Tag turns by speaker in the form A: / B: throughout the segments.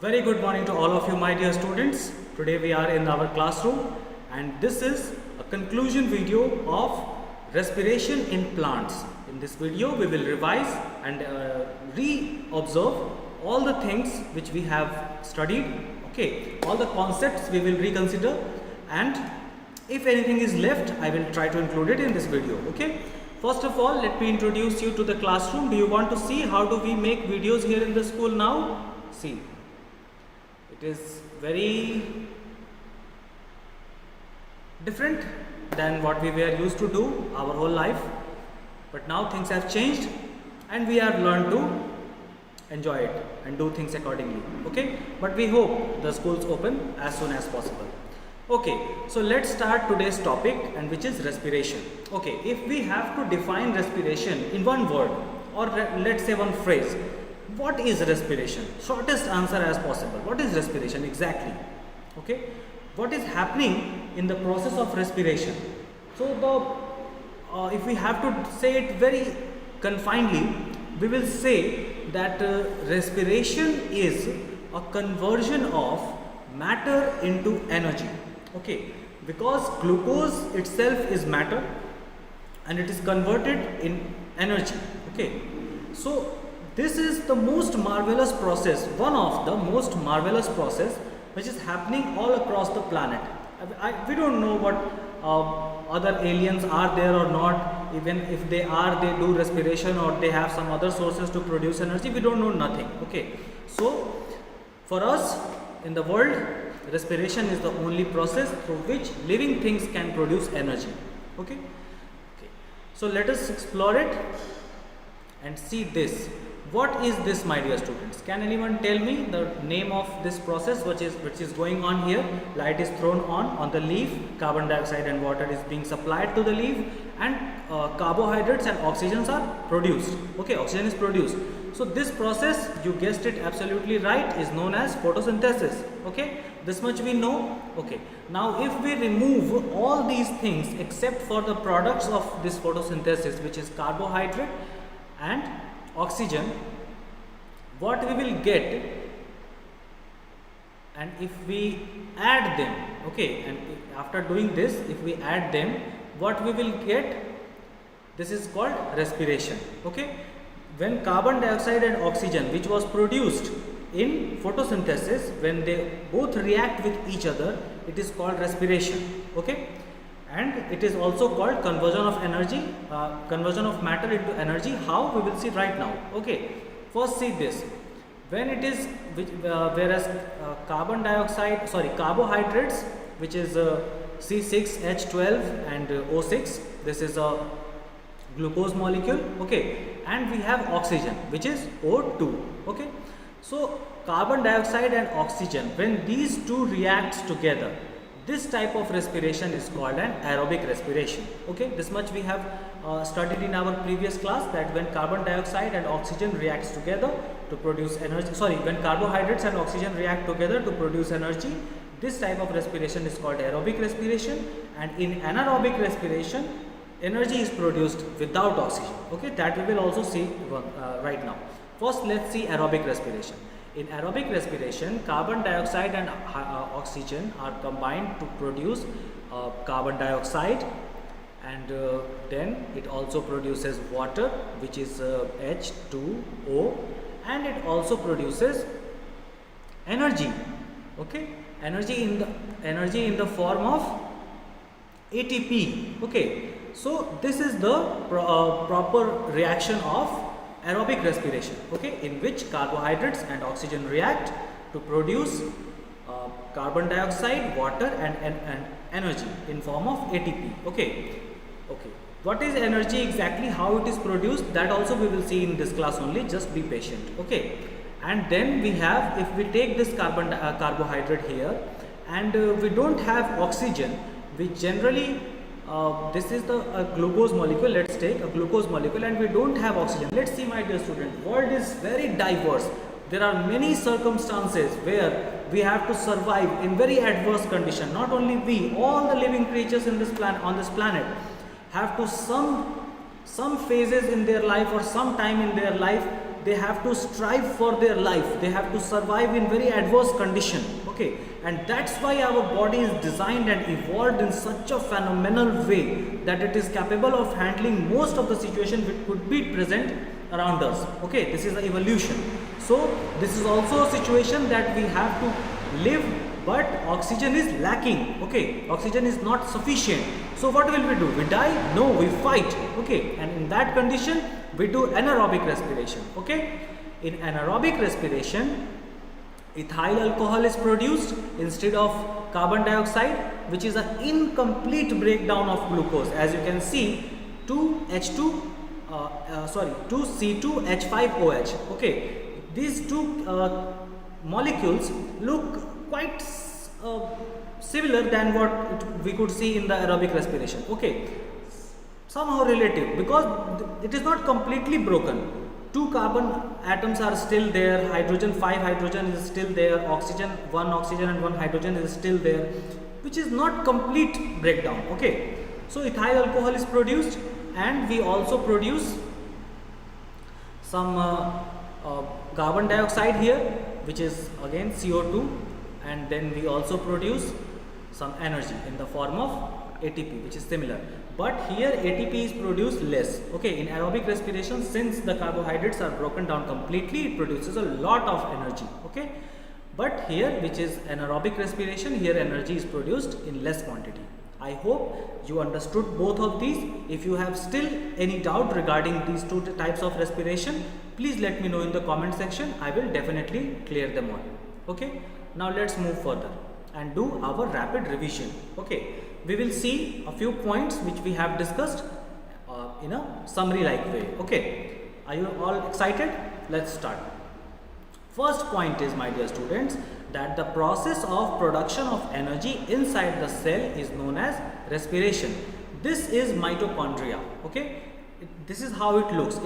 A: Very good morning to all of you, my dear students. Today we are in our classroom and this is a conclusion video of respiration in plants. In this video we will revise and re-observe all the things which we have studied. Okay, all the concepts we will reconsider, and if anything is left I will try to include it in this video. Okay, first of all let me introduce you to the classroom. Do you want to see how do we make videos here in the school now? See, it is very different than what we were used to do our whole life, but now things have changed and we have learned to enjoy it and do things accordingly. Okay, but we hope the schools open as soon as possible. Okay, so let's start today's topic, and which is respiration. Okay, if we have to define respiration in one word, or let's say one phrase, what is respiration? Shortest answer as possible. What is respiration exactly? Okay, what is happening in the process of respiration? So if we have to say it very confinedly, we will say that respiration is a conversion of matter into energy. Okay, because glucose itself is matter and it is converted in energy. Okay, so this is the most marvelous process, one of the most marvelous process which is happening all across the planet. We don't know what other aliens are there or not. Even if they are, they do respiration or they have some other sources to produce energy. We don't know nothing. Okay, so for us in the world, respiration is the only process through which living things can produce energy. Okay, so let us explore it and see this. What is this, my dear students? Can anyone tell me the name of this process which is going on here? Light is thrown on the leaf, carbon dioxide and water is being supplied to the leaf, and carbohydrates and oxygens are produced. Okay, oxygen is produced. So this process, you guessed it absolutely right, is known as photosynthesis. Okay, this much we know. Okay, now if we remove all these things except for the products of this photosynthesis, which is carbohydrate and oxygen, what we will get, and if we add them, okay, and after doing this, if we add them, what we will get, this is called respiration. Okay, when carbon dioxide and oxygen, which was produced in photosynthesis, when they both react with each other, it is called respiration. Okay, and it is also called conversion of energy, conversion of matter into energy. How? We will see right now. Okay, first see this. When it is whereas carbohydrates, which is C6H12 and O6, this is a glucose molecule. Okay, and we have oxygen, which is O2. Okay, so carbon dioxide and oxygen, when these two react together, this type of respiration is called an aerobic respiration. Okay, this much we have studied in our previous class, that when carbon dioxide and oxygen reacts together to produce energy, when carbohydrates and oxygen react together to produce energy, this type of respiration is called aerobic respiration. And in anaerobic respiration, energy is produced without oxygen. Okay, that we will also see right now. First, let's see aerobic respiration. In aerobic respiration, carbon dioxide and oxygen are combined to produce carbon dioxide, and then it also produces water, which is H2O, and it also produces energy. Okay, energy in the form of ATP. Okay, so this is the proper reaction of aerobic respiration. Okay, in which carbohydrates and oxygen react to produce carbon dioxide, water and energy in form of ATP. Okay, what is energy exactly, how it is produced, that also we will see in this class only. Just be patient. Okay, and then we have, if we take this carbohydrate here and we don't have oxygen, we generally this is the glucose molecule. Let's take a glucose molecule and we don't have oxygen. Let's see, my dear student, world is very diverse. There are many circumstances where we have to survive in very adverse condition. Not only we, all the living creatures in this planet have to some phases in their life or some time in their life they have to strive for their life, they have to survive in very adverse condition, okay, and that's why our body is designed and evolved in such a phenomenal way that it is capable of handling most of the situation which could be present around us, okay. This is the evolution. So this is also a situation that we have to live, but oxygen is lacking, okay, oxygen is not sufficient. So what will we do? We die? No, we fight, okay, and in that condition we do anaerobic respiration, okay. In anaerobic respiration, ethyl alcohol is produced instead of carbon dioxide, which is an incomplete breakdown of glucose. As you can see, 2C2H5OH, okay. These two molecules look quite similar than what we could see in the aerobic respiration, okay, somehow relative, because it is not completely broken. Two carbon atoms are still there, hydrogen, 5 hydrogen is still there, oxygen, 1 oxygen and 1 hydrogen is still there, which is not complete breakdown, okay. So ethyl alcohol is produced, and we also produce some carbon dioxide here, which is again CO2, and then we also produce some energy in the form of ATP, which is similar, but here ATP is produced less, okay. In aerobic respiration, since the carbohydrates are broken down completely, it produces a lot of energy, okay, but here, which is anaerobic respiration, here energy is produced in less quantity. I hope you understood both of these. If you have still any doubt regarding these two types of respiration, please let me know in the comment section. I will definitely clear them all, okay. Now let's move further and do our rapid revision, okay. We will see a few points which we have discussed in a summary like way, okay. Are you all excited? Let's start. First point is, my dear students, that the process of production of energy inside the cell is known as respiration. This is mitochondria, okay. This is how it looks.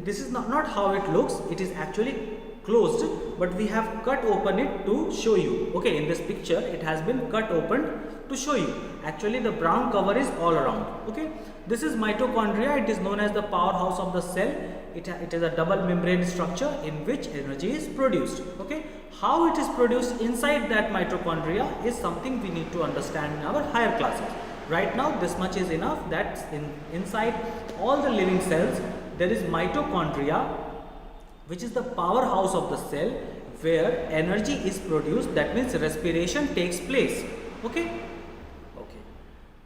A: This is not how it looks, it is actually closed, but we have cut open it to show you, okay. In this picture it has been cut open to show you. Actually the brown cover is all around, okay. This is mitochondria. It is known as the powerhouse of the cell. It is a double membrane structure in which energy is produced, okay. How it is produced inside that mitochondria is something we need to understand in our higher classes. Right now this much is enough, that inside all the living cells there is mitochondria, which is the powerhouse of the cell where energy is produced. That means respiration takes place, okay.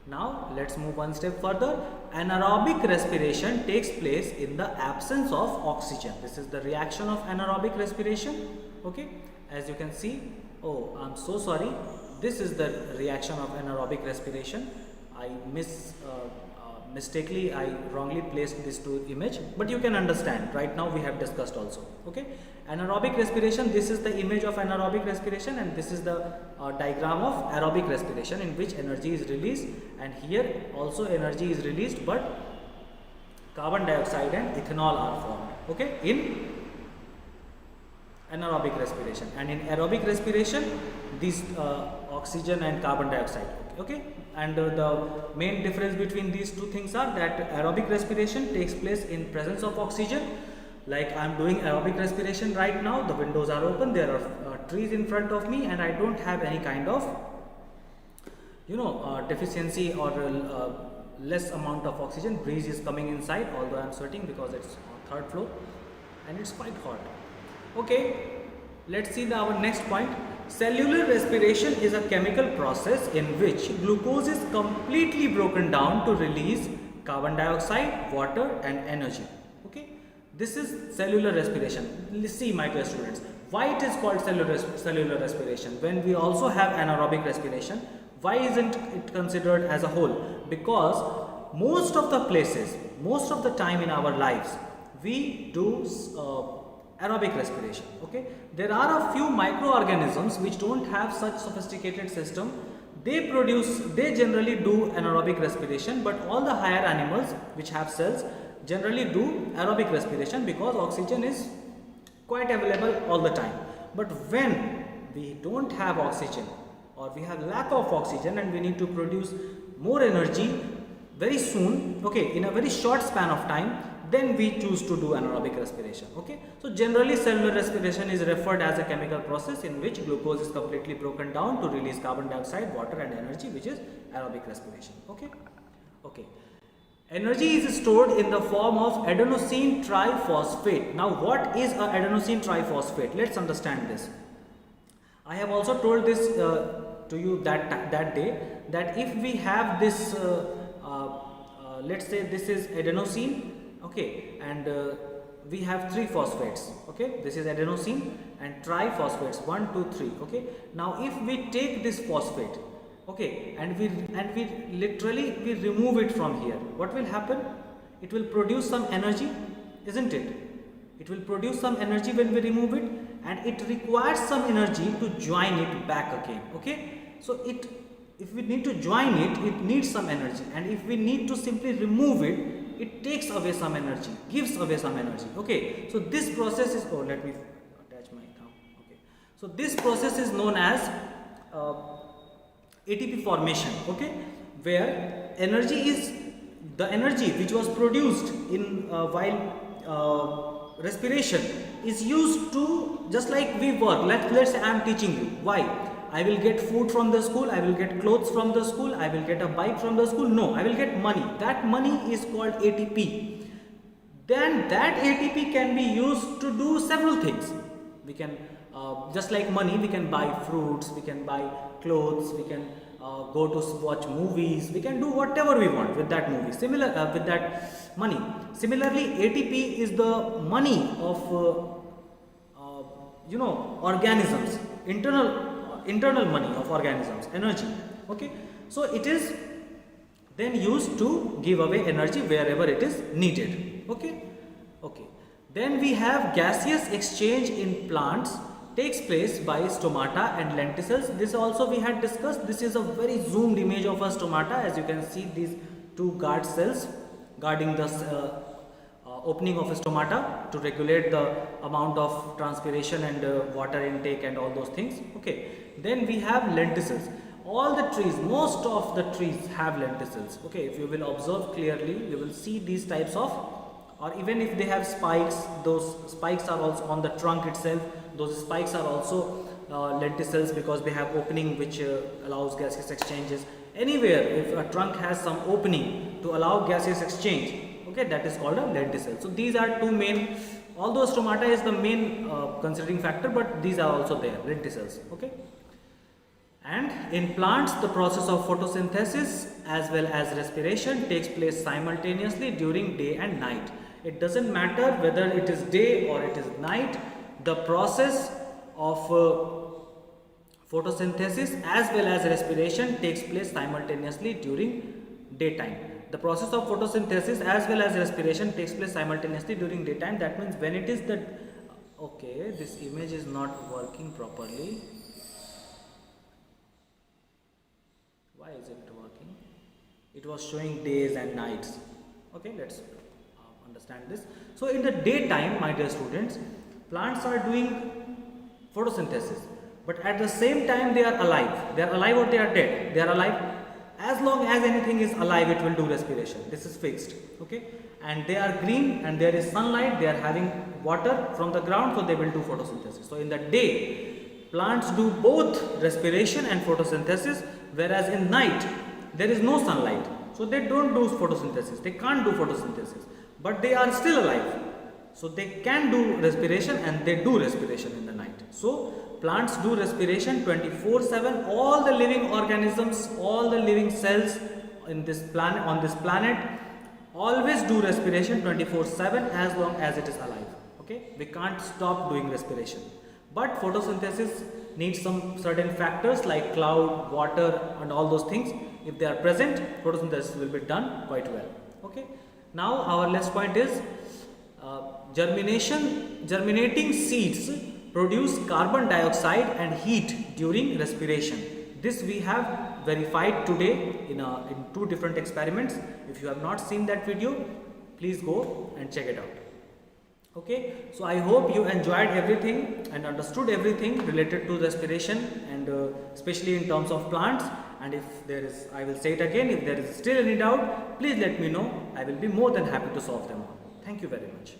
A: Now let's move one step further. Anaerobic respiration takes place in the absence of oxygen. This is the reaction of anaerobic respiration, okay. As you can see, oh, I'm so sorry, this is the reaction of anaerobic respiration. I mistakenly I wrongly placed this to image, but you can understand. Right now we have discussed also, okay. Anaerobic respiration, this is the image of anaerobic respiration, and this is the diagram of aerobic respiration in which energy is released, and here also energy is released, but carbon dioxide and ethanol are formed, okay, in anaerobic respiration. And in aerobic respiration, these oxygen and carbon dioxide, okay. And the main difference between these two things are that aerobic respiration takes place in presence of oxygen. Like I am doing aerobic respiration right now, the windows are open, there are trees in front of me, and I don't have any kind of deficiency or less amount of oxygen. Breeze is coming inside, although I am sweating because it's on 3rd floor and it's quite hot, okay. Let's see our next point. Cellular respiration is a chemical process in which glucose is completely broken down to release carbon dioxide, water and energy, okay. This is cellular respiration. Let's see, my dear students, why it is called cellular respiration when we also have anaerobic respiration. Why isn't it considered as a whole? Because most of the places, most of the time in our lives, we do aerobic respiration, okay. There are a few microorganisms which don't have such sophisticated system. They generally do anaerobic respiration, but all the higher animals which have cells generally do aerobic respiration because oxygen is quite available all the time. But when we don't have oxygen or we have lack of oxygen and we need to produce more energy very soon, okay, in a very short span of time, then we choose to do anaerobic respiration. Okay, so generally cellular respiration is referred as a chemical process in which glucose is completely broken down to release carbon dioxide, water and energy, which is aerobic respiration. Okay. Energy is stored in the form of adenosine triphosphate. Now what is a adenosine triphosphate? Let's understand this. I have also told this to you that day, that if we have this let's say this is adenosine, okay, and we have three phosphates, okay, this is adenosine and triphosphates, 1 2 3. Okay, now if we take this phosphate, okay, and we literally remove it from here, what will happen? It will produce some energy, isn't it? It will produce some energy when we remove it, and it requires some energy to join it back again. Okay, so if we need to join it, it needs some energy, and if we need to simply remove it, it takes away some energy, gives away some energy. Okay, so this process is, oh, let me attach my thumb. Okay, so this process is known as ATP formation. Okay, where energy is the energy which was produced in while respiration is used to, just like we work, let's say I am teaching you. Why? I will get food from the school, I will get clothes from the school, I will get a bike from the school. No, I will get money. That money is called ATP. Then that ATP can be used to do several things. We can, just like money, we can buy fruits, we can buy clothes, we can go to watch movies, we can do whatever we want with that movie, with that money. Similarly, ATP is the money of organisms, internal money of organisms, energy. Okay, so it is then used to give away energy wherever it is needed. Okay. Then we have gaseous exchange in plants takes place by stomata and lenticels. This also we had discussed. This is a very zoomed image of a stomata. As you can see, these two guard cells guarding the opening of a stomata to regulate the amount of transpiration and water intake and all those things. Okay, then we have lenticels. All the trees, most of the trees have lenticels. Okay, if you will observe clearly, you will see these types of, or even if they have spikes, those spikes are also on the trunk itself. Those spikes are also lenticels because they have opening which allows gaseous exchanges. Anywhere if a trunk has some opening to allow gaseous exchange, okay, that is called a lenticel. So these are two main, although stomata is the main considering factor, but these are also there, lenticels. Okay, and in plants the process of photosynthesis as well as respiration takes place simultaneously during day and night. It doesn't matter whether it is day or it is night, the process of photosynthesis as well as respiration takes place simultaneously during daytime. The process of photosynthesis as well as respiration takes place simultaneously during daytime. That means when it is the, okay, this image is not working properly. Why is it working? It was showing days and nights. Okay, let's understand this. So in the daytime, my dear students, plants are doing photosynthesis, but at the same time they are alive. They are alive or they are dead? They are alive. As long as anything is alive, it will do respiration. This is fixed. Okay, and they are green and there is sunlight, they are having water from the ground, so they will do photosynthesis. So in the day, plants do both respiration and photosynthesis, whereas in night there is no sunlight, so they don't do photosynthesis. They can't do photosynthesis, but they are still alive, so they can do respiration and they do respiration in the night. So plants do respiration 24/7. All the living organisms, all the living cells in this planet, on this planet, always do respiration 24/7 as long as it is alive. Okay, we can't stop doing respiration, but photosynthesis needs some certain factors like cloud, water and all those things. If they are present, photosynthesis will be done quite well. Okay, now our last point is germinating seeds produce carbon dioxide and heat during respiration. This we have verified today in 2 different experiments. If you have not seen that video, please go and check it out. Okay, so I hope you enjoyed everything and understood everything related to respiration, and especially in terms of plants. And if there is, I will say it again, if there is still any doubt, please let me know. I will be more than happy to solve them all. Thank you very much.